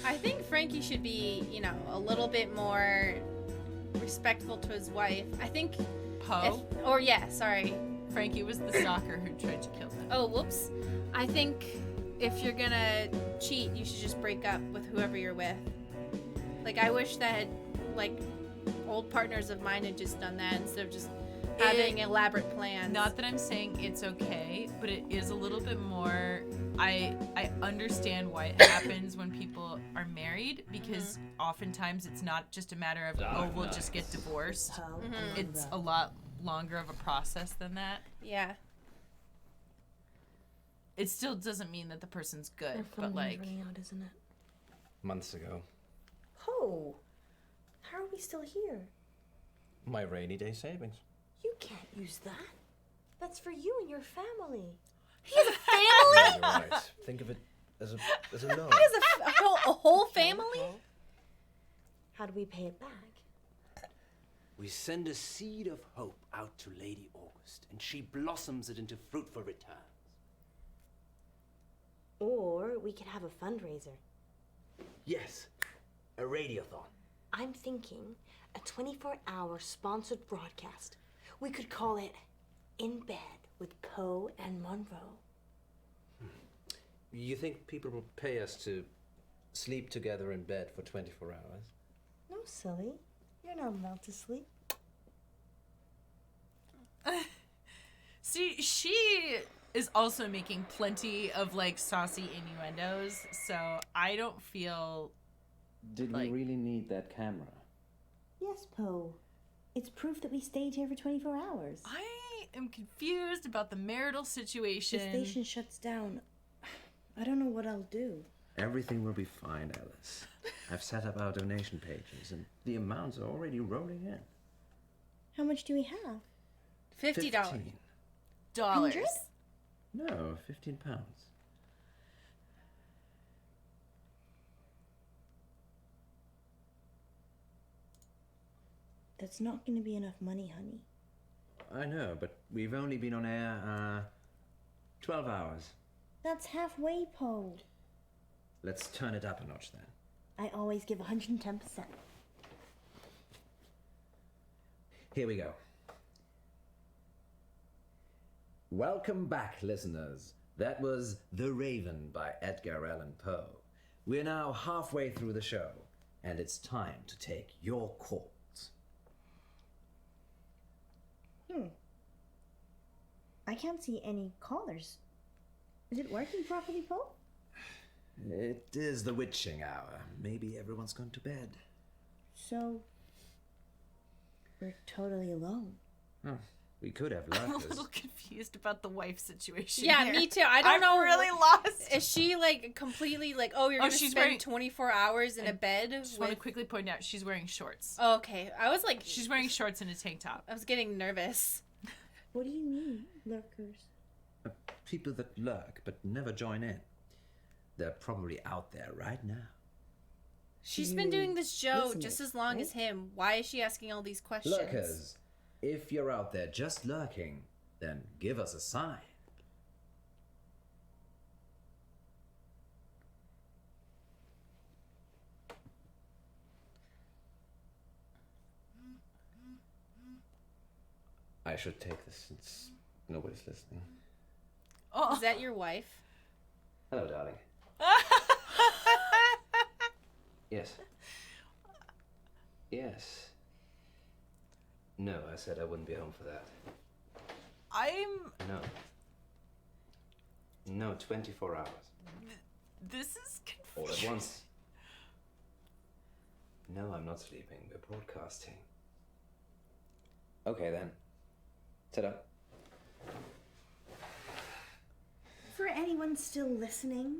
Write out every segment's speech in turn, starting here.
I think Frankie should be, a little bit more respectful to his wife. I think... Poe? Sorry. Frankie was the stalker who tried to kill him. Oh, whoops. I think if you're gonna cheat, you should just break up with whoever you're with. Like, I wish that, old partners of mine had just done that instead of just having elaborate plans. Not that I'm saying it's okay, but it is a little bit more... I understand why it happens when people are married, because oftentimes it's not just a matter of, we'll just get divorced. Mm-hmm. It's a lot longer of a process than that. Yeah. It still doesn't mean that the person's good, Our but phone like... running out, isn't it? Months ago. Oh, how are we still here? My rainy day savings. You can't use that. That's for you and your family. He has a family? You're right. Think of it as a loan. He has a whole family? How do we pay it back? We send a seed of hope out to Lady August, and she blossoms it into fruitful returns. Or we could have a fundraiser. Yes, a radiothon. I'm thinking a 24-hour sponsored broadcast. We could call it In Bed with Poe and Munro. You think people will pay us to sleep together in bed for 24 hours? No, silly. You're not allowed to sleep. See, she is also making plenty of saucy innuendos, so I don't feel Did we really need that camera? Yes, Poe. It's proof that we stayed here for 24 hours. I am confused about the marital situation. The station shuts down. I don't know what I'll do. Everything will be fine, Alice. I've set up our donation pages, and the amounts are already rolling in. How much do we have? $50. $50. No, £15. That's not going to be enough money, honey. I know, but we've only been on air, 12 hours. That's halfway, Poe. Let's turn it up a notch then. I always give 110%. Here we go. Welcome back, listeners. That was The Raven by Edgar Allan Poe. We're now halfway through the show, and it's time to take your calls. I can't see any callers. Is it working properly, Poe? It is the witching hour. Maybe everyone's gone to bed. So, we're totally alone. Oh, we could have I'm a lurkers. little confused about the wife situation. Yeah, here. me too. I don't know. I'm really lost. Is she completely you're going to she's spend wearing- 24 hours in a bed? I just want to quickly point out she's wearing shorts. Oh, okay. I was like... She's wearing shorts and a tank top. I was getting nervous. What do you mean, lurkers? People that lurk but never join in. They're probably out there right now. She's been doing this show listening, just as long right? as him. Why is she asking all these questions? Lurkers, if you're out there just lurking, then give us a sign. I should take this since nobody's listening. Oh. Is that your wife? Hello, darling. Yes. Yes. No, I said I wouldn't be home for that. No. No, 24 hours. This is All confusing. at once. No, I'm not sleeping. We're broadcasting. Okay, then. Ta-da. For anyone still listening,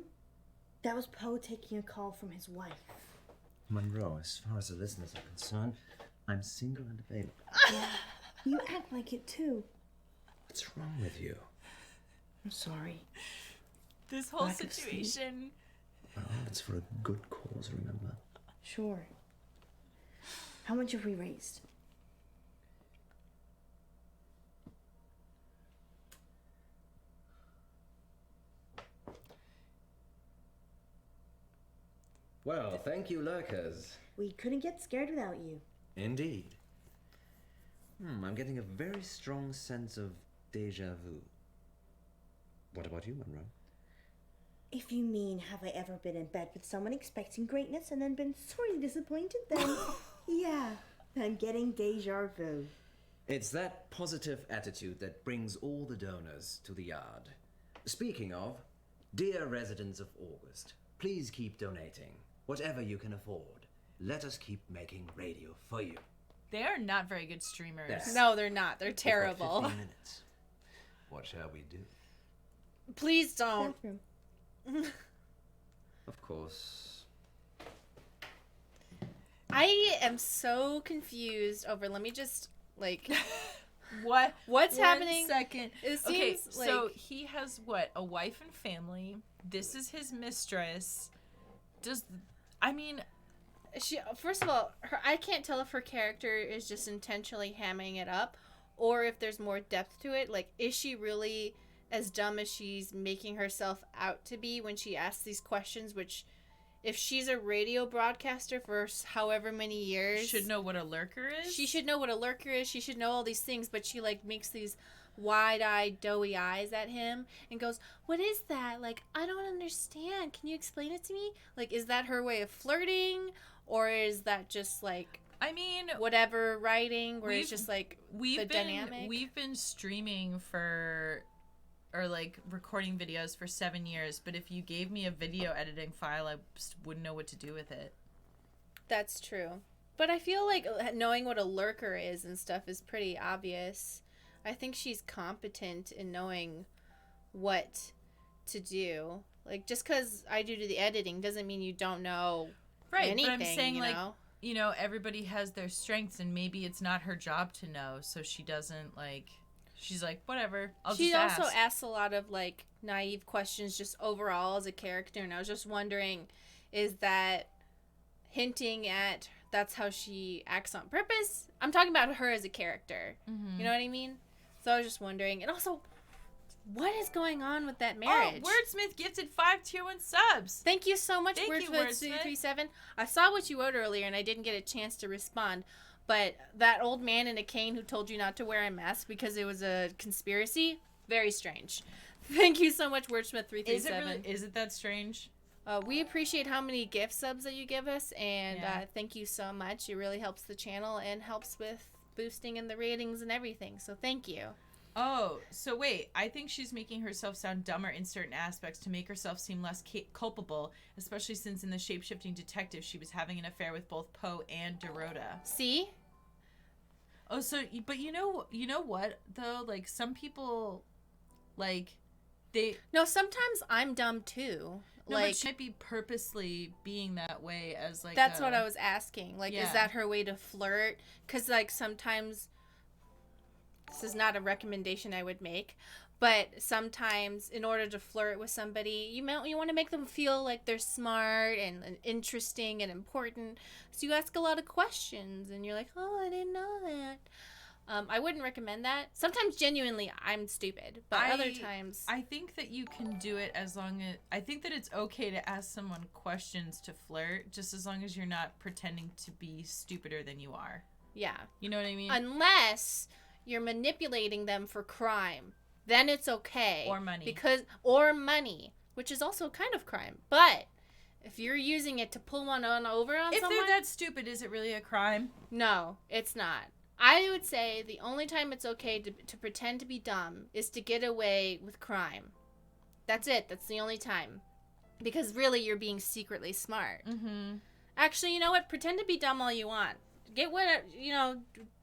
that was Poe taking a call from his wife. Monroe, as far as the listeners are concerned, I'm single and available. Yeah, you act like it too. What's wrong with you? I'm sorry. This whole Lack of sleep. situation. Well, it's for a good cause, remember? Sure. How much have we raised? Well, thank you, lurkers. We couldn't get scared without you. Indeed. I'm getting a very strong sense of déjà vu. What about you, Monroe? If you mean, have I ever been in bed with someone expecting greatness and then been sorely disappointed, then yeah, I'm getting déjà vu. It's that positive attitude that brings all the donors to the yard. Speaking of, dear residents of August, please keep donating. Whatever you can afford. Let us keep making radio for you. They are not very good streamers. Yes. No, they're not. They're We've got terrible. 15 minutes. What shall we do? Please don't. Bathroom. Of course. I am so confused over. Let me just like. What's happening? 1 second. It Okay, seems so like he has what? A wife and family. This is his mistress. she. First of all, I can't tell if her character is just intentionally hamming it up, or if there's more depth to it. Like, is she really as dumb as she's making herself out to be when she asks these questions? Which, if she's a radio broadcaster for however many years, should know what a lurker is. she should know what a lurker is. She should know all these things, but she like makes these wide-eyed, doughy eyes at him and goes, "What is that? Like, I don't understand. Can you explain it to me?" Like, is that her way of flirting, or is that just like I mean, whatever writing, where it's We've- just like we've the been dynamic? we've been streaming or like recording videos for 7 years, but if you gave me a video editing file, I just wouldn't know what to do with it. That's true. But I feel like knowing what a lurker is and stuff is pretty obvious. I think she's competent in knowing what to do. Like, just because I do the editing doesn't mean you don't know anything, but I'm saying, you like, know? you know, everybody has their strengths, and maybe it's not her job to know, so she doesn't, like, she's like, whatever, I'll She just also ask. asks a lot of, like, naive questions just overall as a character, and I was just wondering, is that hinting at that's how she acts on purpose? I'm talking about her as a character. Mhm. You know what I mean? So I was just wondering. And also, what is going on with that marriage? Oh, Wordsmith gifted 5 tier 1 subs. Thank you so much, Thank you, Wordsmith337. I saw what you wrote earlier, and I didn't get a chance to respond. But that old man in a cane who told you not to wear a mask because it was a conspiracy, very strange. Thank you so much, Wordsmith337. Is it that strange? We appreciate how many gift subs that you give us, and Yeah. thank you so much. It really helps the channel and helps with boosting in the ratings and everything. So thank you. Oh, so wait, I think she's making herself sound dumber in certain aspects to make herself seem less culpable, especially since in the Shapeshifting Detective she was having an affair with both Poe and Dorota. See? Oh, so, but you know what, though? Like, some people, like, they... No, sometimes I'm dumb too. No, like, but she might be purposely being that way as, like, that's what I was asking. Like, Yeah. is that her way to flirt? Because, like, sometimes... This is not a recommendation I would make, but sometimes in order to flirt with somebody, you want to make them feel like they're smart and interesting and important. So you ask a lot of questions, and you're like, "Oh, I didn't know that." I wouldn't recommend that. Sometimes, genuinely, I'm stupid, but other times, I think that you can do it as long as... I think that it's okay to ask someone questions to flirt, just as long as you're not pretending to be stupider than you are. yeah. You know what I mean? Unless you're manipulating them for crime, then it's okay. Or money. Or money, which is also kind of crime. But if you're using it to pull one over on If someone, they're that stupid, is it really a crime? no, it's not. I would say the only time it's okay to pretend to be dumb is to get away with crime. That's it. That's the only time. Because really, you're being secretly smart. Mm-hmm. Actually, you know what? Pretend to be dumb all you want. Get what,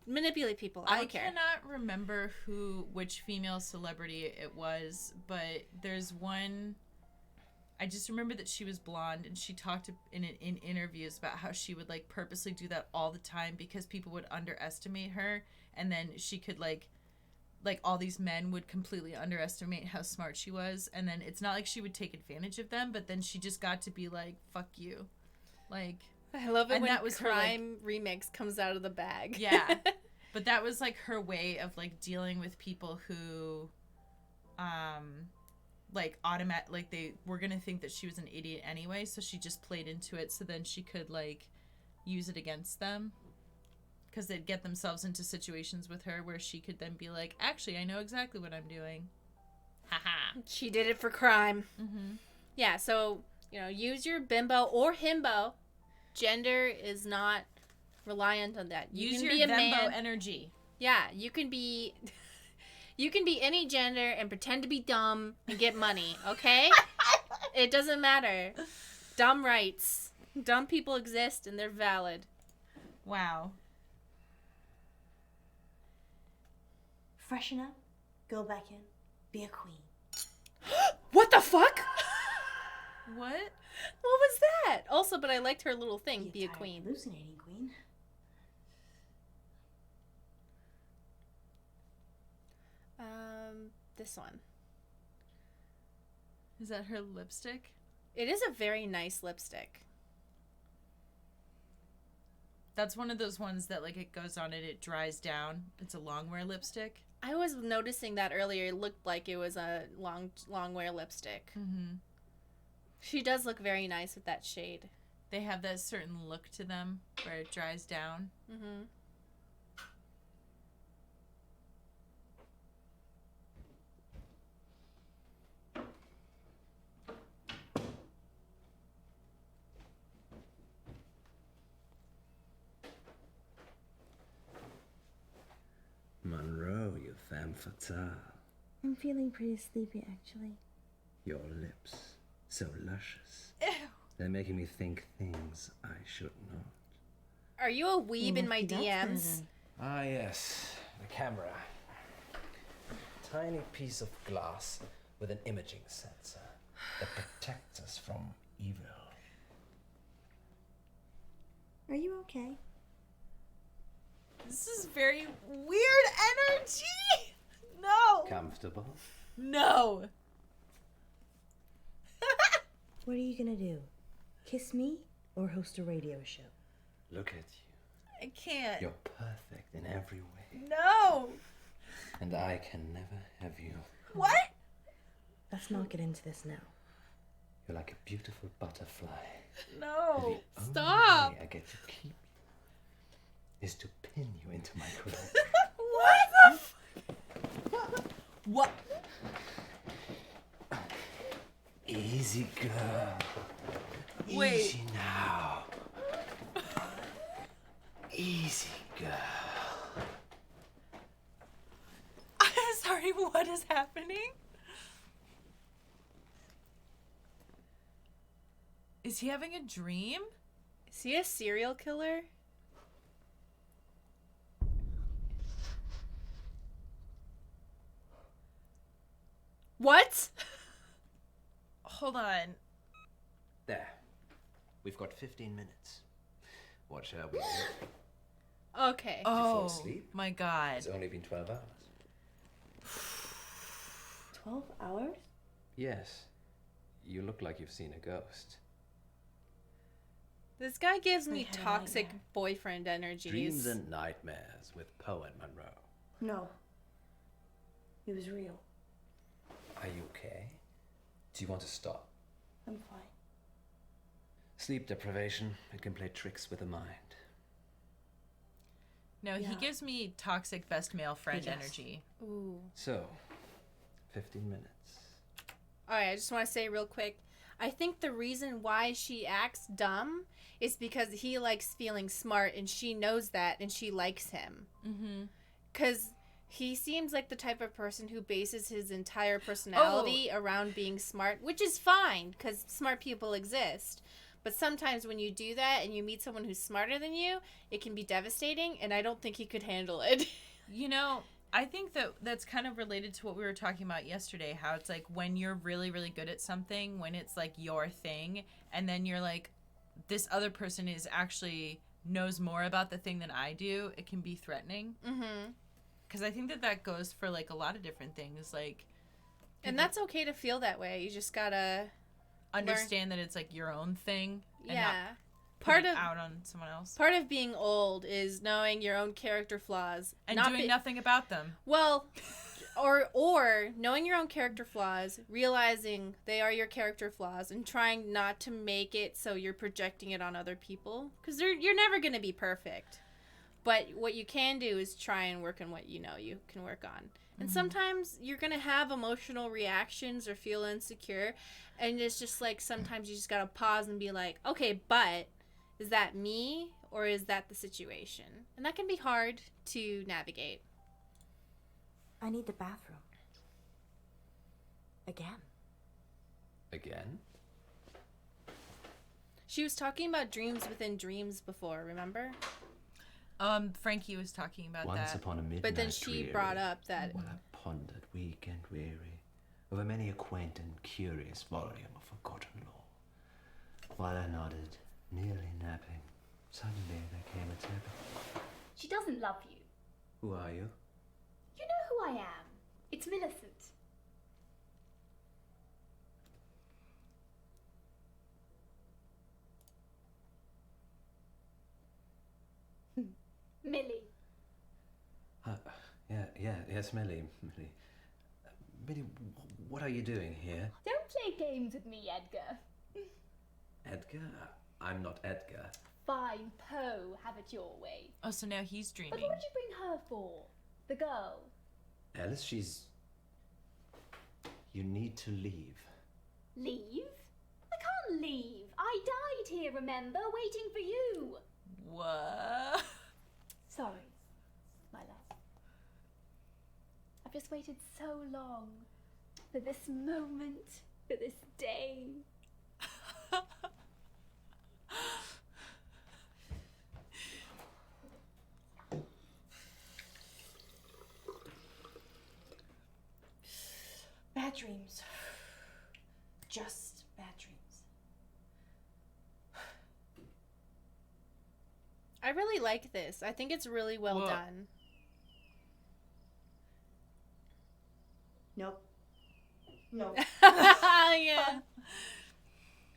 manipulate people. I don't care. Cannot remember which female celebrity it was, but there's one. I just remember that she was blonde, and she talked in interviews about how she would, like, purposely do that all the time because people would underestimate her, and then she could, like all these men would completely underestimate how smart she was, and then it's not like she would take advantage of them, but then she just got to be like, "Fuck you," like. I love it And when that was her, like- crime remix comes out of the bag. Yeah. But that was, like, her way of, like, dealing with people who like like they were gonna think that she was an idiot anyway, so she just played into it so then she could like use it against them, because they'd get themselves into situations with her where she could then be like, actually, I know exactly what I'm doing. Haha. She did it for crime. Mm-hmm. Yeah, so, use your bimbo or himbo. Gender is not reliant on that. You Use can your be a Thembo man. energy. Yeah, you can be any gender and pretend to be dumb and get money, okay? It doesn't matter. Dumb rights. Dumb people exist and they're valid. Wow. Freshen up, go back in, be a queen. What the fuck? What? What was that? Also, but I liked her little thing, be a tired queen. Hallucinating queen. This one. Is that her lipstick? It is a very nice lipstick. That's one of those ones that like it goes on and it dries down. It's a long wear lipstick. I was noticing that earlier. It looked like it was a long wear lipstick. Mm-hmm. She does look very nice with that shade. They have that certain look to them where it dries down. Mm-hmm. Munro, you femme fatale. I'm feeling pretty sleepy, actually. Your lips, so luscious. Ew. They're making me think things I should not. Are you a weeb in my Lucky that's better DMs? then. Ah, yes, the camera. Tiny piece of glass with an imaging sensor that protects us from evil. Are you okay? This is very weird energy. No. Comfortable? No. What are you gonna do? Kiss me or host a radio show? Look at you. I can't. You're perfect in every way. No. And I can never have you. What? Let's not get into this now. You're like a beautiful butterfly. No. The only Stop. way I get to keep you is to pin you into my crown. What the What? Easy, girl. Wait. Easy now. Easy, girl. I'm sorry, what is happening? Is he having a dream? Is he a serial killer? What? Hold on. There. We've got 15 minutes. What shall we do? Okay. Oh, asleep? my God. It's only been 12 hours. 12 hours? Yes. You look like you've seen a ghost. This guy gives I me had a toxic nightmare. boyfriend energies. Dreams and nightmares with Poe and Munro. No. It was real. Are you okay? Do you want to stop? I'm fine. Sleep deprivation, it can play tricks with the mind. No, he Yeah. gives me toxic best male friend does. energy. Ooh. So, 15 minutes. Alright, I just want to say real quick. I think the reason why she acts dumb is because he likes feeling smart and she knows that and she likes him. Mm-hmm. Because he seems like the type of person who bases his entire personality around being smart, which is fine because smart people exist. But sometimes when you do that and you meet someone who's smarter than you, it can be devastating, and I don't think he could handle it. You know, I think that that's kind of related to what we were talking about yesterday, how it's like when you're really, really good at something, when it's like your thing, and then you're like, this other person is actually knows more about the thing than I do, it can be threatening. Mm-hmm. Because I think that that goes for like a lot of different things, like And that's okay to feel that way. You just gotta understand that it's like your own thing. And yeah. not Part put it of out on someone else part of being old is knowing your own character flaws and not doing be- nothing about them. Well, or knowing your own character flaws, realizing they are your character flaws, and trying not to make it so you're projecting it on other people, because you're never going to be perfect. But what you can do is try and work on what you know you can work on. And sometimes you're going to have emotional reactions or feel insecure, and it's just like sometimes you just got to pause and be like, okay, but is that me or is that the situation? And that can be hard to navigate. I need the bathroom. Again. Again? She was talking about dreams within dreams before, remember? Frankie was talking about Once that. upon a midnight But then she dreary, brought up that while I pondered, weak and weary, over many a quaint and curious volume of forgotten lore. While I nodded, nearly napping, suddenly there came a tap. She doesn't love you. Who are you? You know who I am. It's Millicent. Millie. Yes, Millie. Millie, what are you doing here? Don't play games with me, Edgar. Edgar? I'm not Edgar. Fine, Poe, have it your way. Oh, so now he's But dreaming. what did you bring her for? The girl. Alice, she's... You need to leave. Leave? I can't leave. I died here, remember? Waiting for you. What? Sorry, my love. I've just waited so long for this moment, for this day. Bad dreams. Just bad dreams. I really like this. I think it's really well Whoa. done. Nope. No. Yeah.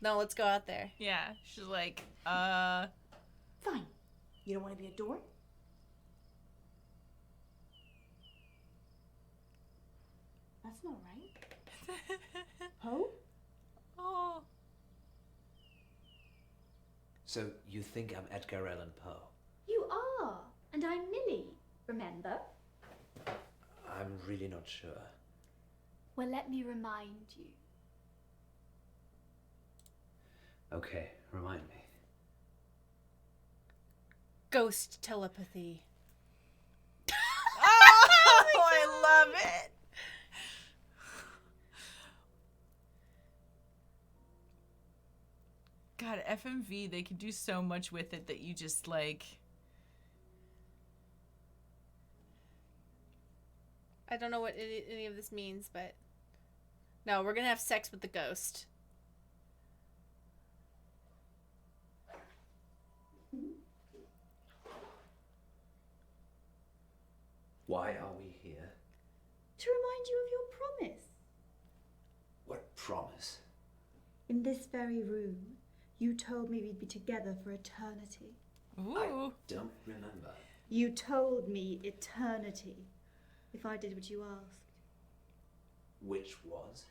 No, let's go out there. Yeah, she's like, Fine. You don't want to be a door? That's not right. Poe? oh. So you think I'm Edgar Allan Poe? You are, and I'm Millie, remember? I'm really not sure. Well, let me remind you. Okay, remind me. Ghost telepathy. Oh, I love it. God, FMV, they can do so much with it that you just like. I don't know what any of this means, but no, we're gonna have sex with the ghost. Why are we here? To remind you of your promise. What promise? In this very room, you told me we'd be together for eternity. Ooh. I don't remember. You told me eternity if I did what you asked. Which was?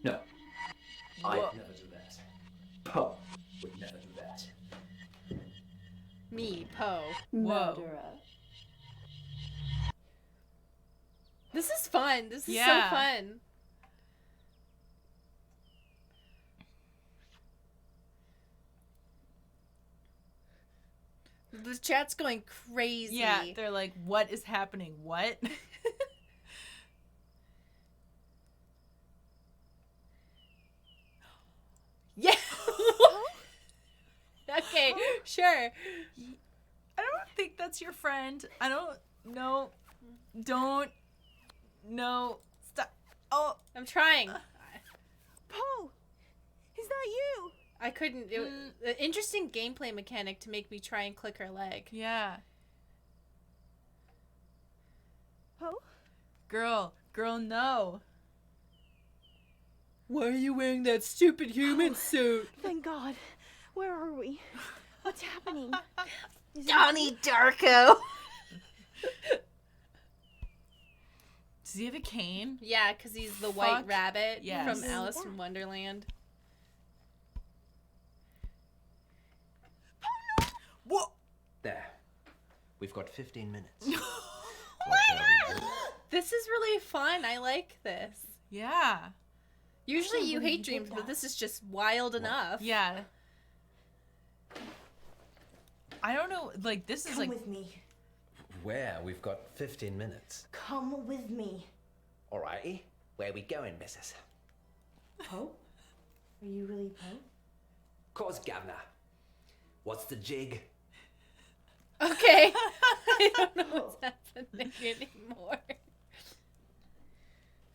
No. Whoa. I'd never do that. Poe would never do that. Me, Poe. Whoa. This is fun. This is Yeah. so fun. The chat's going crazy. Yeah, they're like, what is happening? What? Yeah. Okay, sure. I don't think that's your friend. I don't know. Don't. No. Stop. Oh. I'm trying. Poe! Is that you? I couldn't. It was an interesting gameplay mechanic to make me try and click her leg. Yeah. Poe? Girl, no. Why are you wearing that stupid human suit? Thank God. Where are we? What's happening? Donnie Darko. Does he have a cane? Yeah, because he's the white Fuck rabbit yes. from Alice in Wonderland. Whoa! There. We've got 15 minutes. This is really fun. I like this. Yeah. Usually you believe hate you dreams, did but that. this is just wild enough. Yeah. I don't know, like, this is Come like... with me. Where? We've got 15 minutes. Come with me. Alrighty. Where we going, missus? Poe? Are you really Poe? Course, governor. What's the jig? Okay. I don't know what's happening anymore.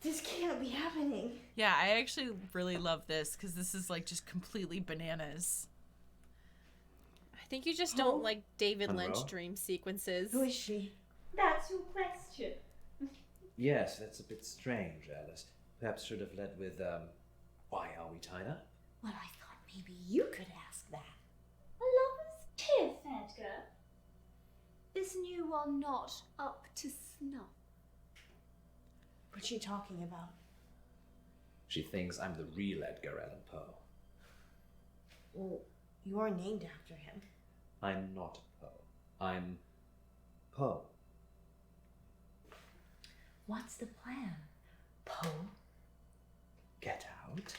This can't be happening. Yeah, I actually really love this, because this is, like, just completely bananas. I think you just don't like David Munro? Lynch dream sequences. Who is she? That's your question. Yes, that's a bit strange, Alice. Perhaps should have led with, why are we tied up? Well, I thought maybe you could ask that. A lover's kiss, Edgar. Is new one not up to snuff? What's she talking about? She thinks I'm the real Edgar Allan Poe. Well, you are named after him. I'm not Poe. I'm Poe. What's the plan, Poe? Get out.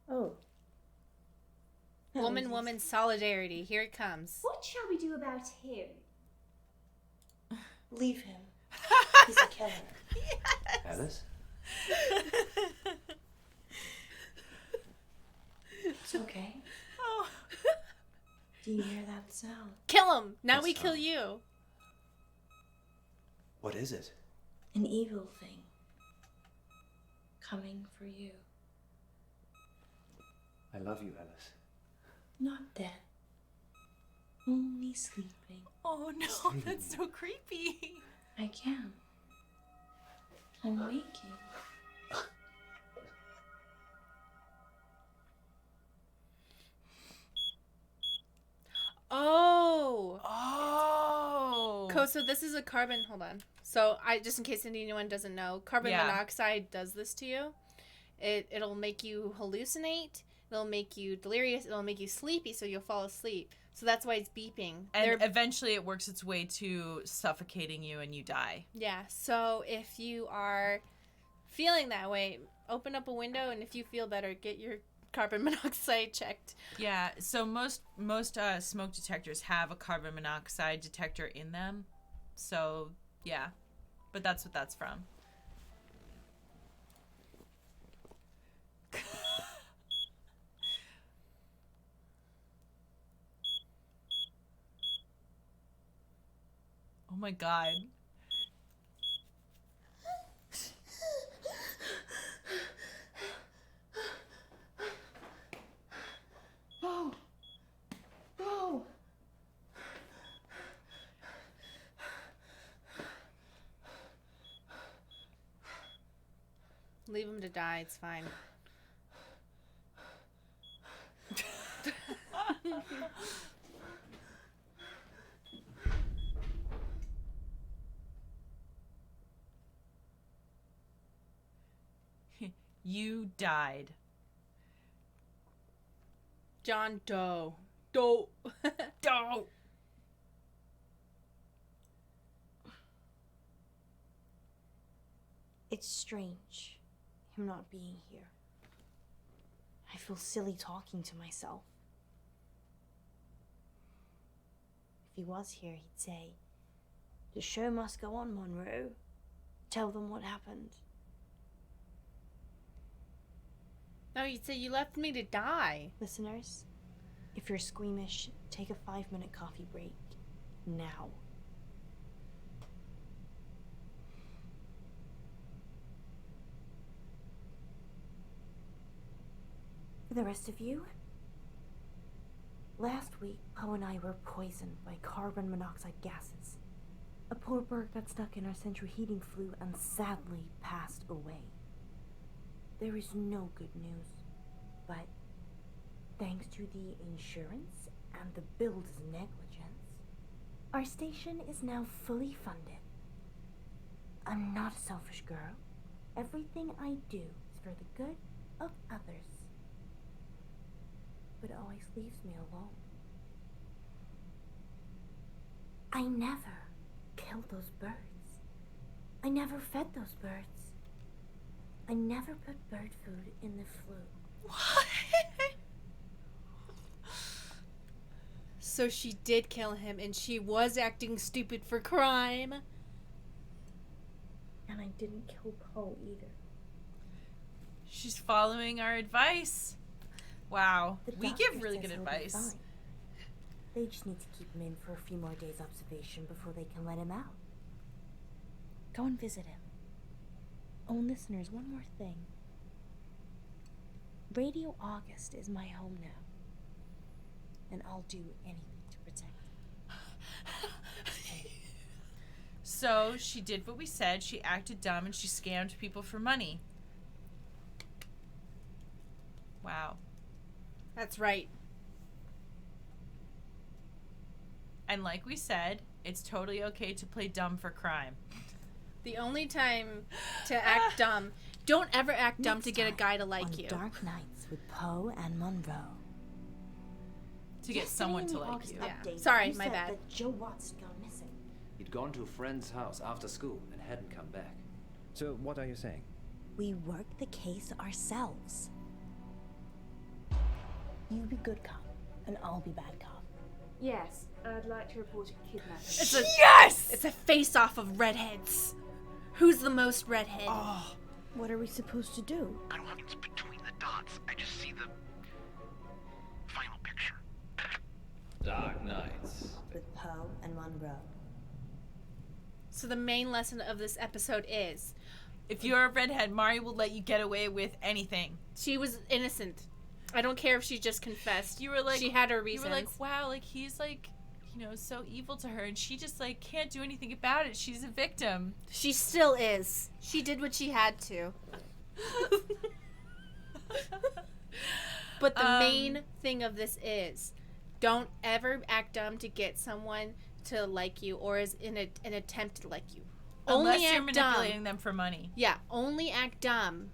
Oh. Woman, woman, solidarity. Here it comes. What shall we do about him? Leave him. He's a killer. Alice? It's okay. Oh. Do you hear that sound? Kill him. Now What we kill sound? you. What is it? An evil thing. Coming for you. I love you, Alice. Not dead. Only sleeping. Oh, no, that's so creepy. I can. I'm waking. Oh. Oh. So this is a carbon. Hold on. So just in case anyone doesn't know, carbon Yeah. monoxide does this to you. It'll make you hallucinate. It'll make you delirious. It'll make you sleepy, so you'll fall asleep. So that's why it's beeping. And eventually it works its way to suffocating you and you die. Yeah. So if you are feeling that way, open up a window, and if you feel better, get your carbon monoxide checked. Yeah, so most smoke detectors have a carbon monoxide detector in them. So, yeah. But that's what that's from. Oh my god. Oh! Oh! Leave him to die. It's fine. You died. John Doe. Doe. Doe. It's strange, him not being here. I feel silly talking to myself. If he was here, he'd say, "The show must go on, Munro. Tell them what happened." No, you'd say you left me to die. Listeners, if you're squeamish, take a 5-minute coffee break. Now. For the rest of you, last week, Poe and I were poisoned by carbon monoxide gases. A poor bird got stuck in our central heating flue and sadly passed away. There is no good news, but Thanks to the insurance and the builder's negligence, our station is now fully funded. I'm not a selfish girl. Everything I do is for the good of others. But it always leaves me alone. I never killed those birds. I never fed those birds. I never put bird food in the flue. What? So she did kill him, and she was acting stupid for crime. And I didn't kill Poe either. She's following our advice. Wow. The We doctor give really says good he'll be advice. fine. They just need to keep him in for a few more days' observation before they can let him out. Go and visit him. Oh, and listeners, one more thing. Radio August is my home now. And I'll do anything to protect it. So she did what we said. She acted dumb and she scammed people for money. Wow. That's right. And like we said, it's totally okay to play dumb for crime. The only time to act dumb, don't ever act dumb Next to get a time guy to like on you. Dark Nights with Poe and Munro. To get someone to like you. Yeah. Update, Sorry, you my said bad. that Joe Watts had gone missing. He'd gone to a friend's house after school and hadn't come back. So what are you saying? We worked the case ourselves. You be good cop, and I'll be bad cop. Yes, I'd like to report a kidnapping. It's a face-off of redheads. Who's the most redhead? What are we supposed to do? I don't have it's between the dots. I just see the final picture. Dark Nights. With Poe and Munro. So the main lesson of this episode is If you're a redhead, Mari will let you get away with anything. she was innocent. I don't care if she just confessed. You were like, she had her You reasons. were like, wow, like he's like, you know, so evil to her, and she just like can't do anything about it. She's a victim. She still is. She did what she had to. But the main thing of this is, don't ever act dumb to get someone to like you, or is in an attempt to like you. Unless Only you're act manipulating dumb. them for money. Yeah, only act dumb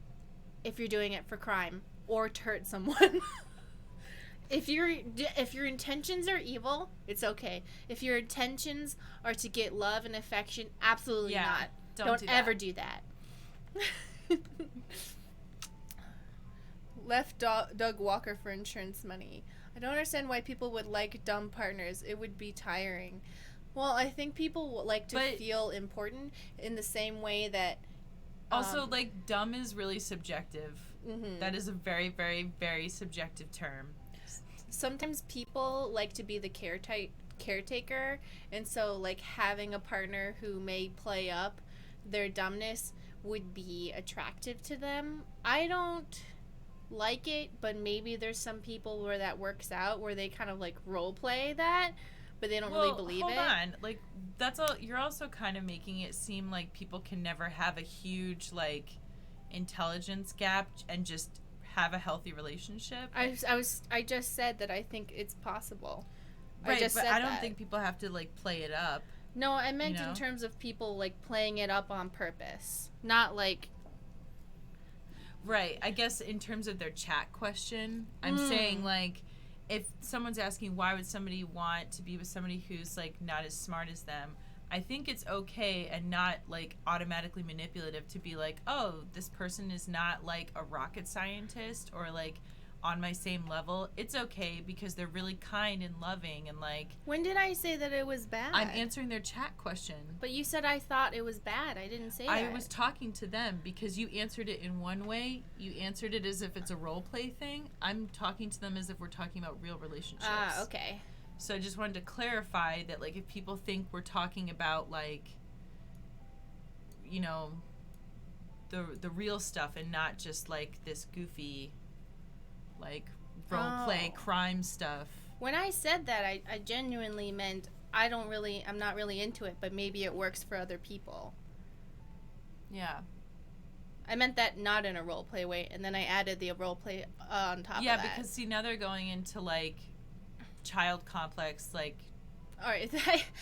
if you're doing it for crime or to hurt someone. If your intentions are evil, it's okay. If your intentions are to get love and affection, absolutely Yeah, not. don't do that. ever do that. Left Doug Walker for insurance money. I don't understand why people would like dumb partners. It would be tiring. Well, I think people like to feel important in the same way that... Also, like, dumb is really subjective. Mhm. That is a very, very, very subjective term. Sometimes people like to be the caretaker, and so like having a partner who may play up their dumbness would be attractive to them. I don't like it, but maybe there's some people where that works out, where they kind of like role play that, but they don't really believe hold it. on. Like, that's all. You're also kind of making it seem like people can never have a huge like intelligence gap and just have a healthy relationship. I just said that I think it's possible. Right, I just but said I don't that. think people have to like play it up. No, I meant You know? in terms of people like playing it up on purpose, not like. Right. I guess in terms of their chat question, I'm saying like if someone's asking why would somebody want to be with somebody who's like not as smart as them, I think it's okay and not like automatically manipulative to be like, oh, this person is not like a rocket scientist or like on my same level. It's okay because they're really kind and loving and like. When did I say that it was bad? I'm answering their chat question. But you said I thought it was bad. I didn't say that. I was talking to them because you answered it in one way. You answered it as if it's a role play thing. I'm talking to them as if we're talking about real relationships. Ah, okay. So I just wanted to clarify that, like, if people think we're talking about, like, you know, the real stuff and not just, like, this goofy, like, role play crime stuff. When I said that, I genuinely meant I'm not really into it, but maybe it works for other people. Yeah. I meant that not in a roleplay way, and then I added the roleplay on top of that. Yeah, because see, now they're going into, like, child complex, like, all right,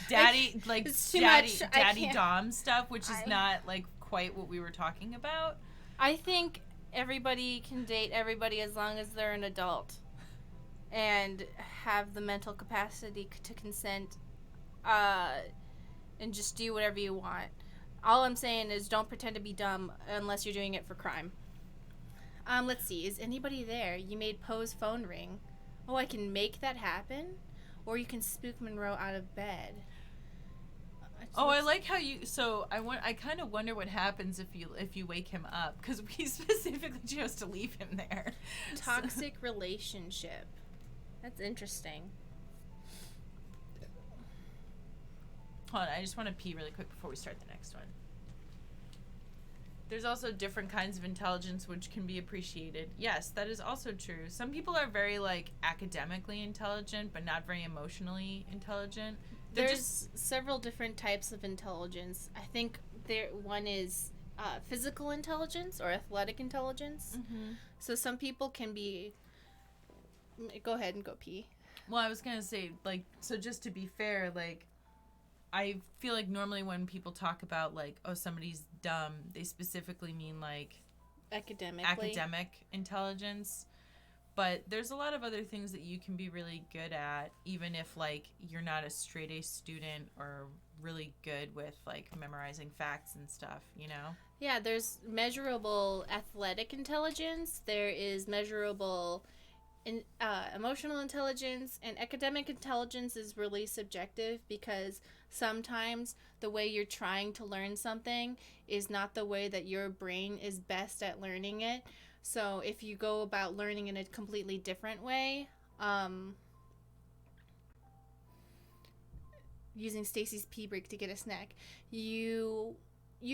daddy, like, it's too daddy, much. daddy dom stuff, which is not, like, quite what we were talking about. I think everybody can date everybody as long as they're an adult and have the mental capacity to consent, and just do whatever you want. All I'm saying is don't pretend to be dumb unless you're doing it for crime. Let's see. Is anybody there? You made Poe's phone ring. Oh, I can make that happen? Or you can spook Munro out of bed. I like how you... So, I kind of wonder what happens if you wake him up. Because we specifically chose to leave him there. Toxic relationship. That's interesting. Hold on, I just want to pee really quick before we start the next one. There's also different kinds of intelligence which can be appreciated. Yes, that is also true. Some people are very, like, academically intelligent, but not very emotionally intelligent. There's several different types of intelligence. I think one is physical intelligence or athletic intelligence. Mm-hmm. So some people can be... Go ahead and go pee. Well, I was going to say, like, so just to be fair, like, I feel like normally when people talk about, like, oh, somebody's dumb, they specifically mean, like... academic intelligence. But there's a lot of other things that you can be really good at, even if, like, you're not a straight-A student or really good with, like, memorizing facts and stuff, you know? Yeah, there's measurable athletic intelligence. There is measurable... emotional intelligence, and academic intelligence is really subjective because sometimes the way you're trying to learn something is not the way that your brain is best at learning it. So if you go about learning in a completely different way, using Stacy's pee break to get a snack, you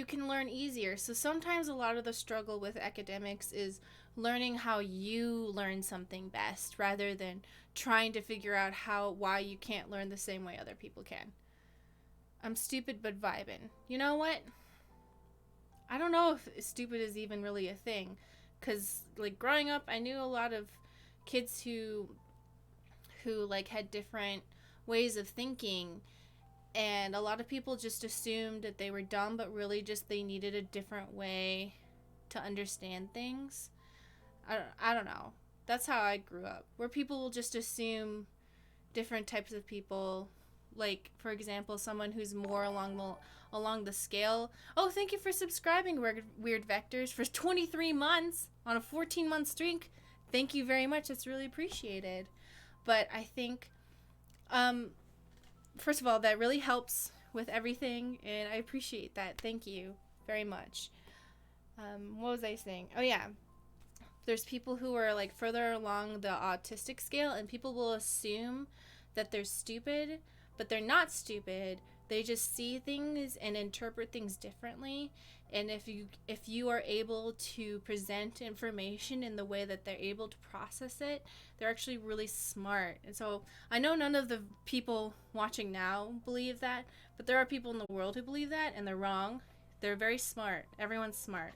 can learn easier. So sometimes a lot of the struggle with academics is learning how you learn something best rather than trying to figure out why you can't learn the same way other people can. I'm stupid but vibin'. You know what? I don't know if stupid is even really a thing, because, like, growing up, I knew a lot of kids who like had different ways of thinking, and a lot of people just assumed that they were dumb, but really just they needed a different way to understand things. I don't know. That's how I grew up, where people will just assume different types of people. Like, for example, someone who's more along the scale. Oh, thank you for subscribing, Weird Vectors, for 23 months on a 14-month streak. Thank you very much. That's really appreciated. But I think, first of all, that really helps with everything, and I appreciate that. Thank you very much. What was I saying? Oh, yeah. There's people who are, like, further along the autistic scale, and people will assume that they're stupid, but they're not stupid. They just see things and interpret things differently. And if you are able to present information in the way that they're able to process it, they're actually really smart. And so I know none of the people watching now believe that, but there are people in the world who believe that, and they're wrong. They're very smart. Everyone's smart.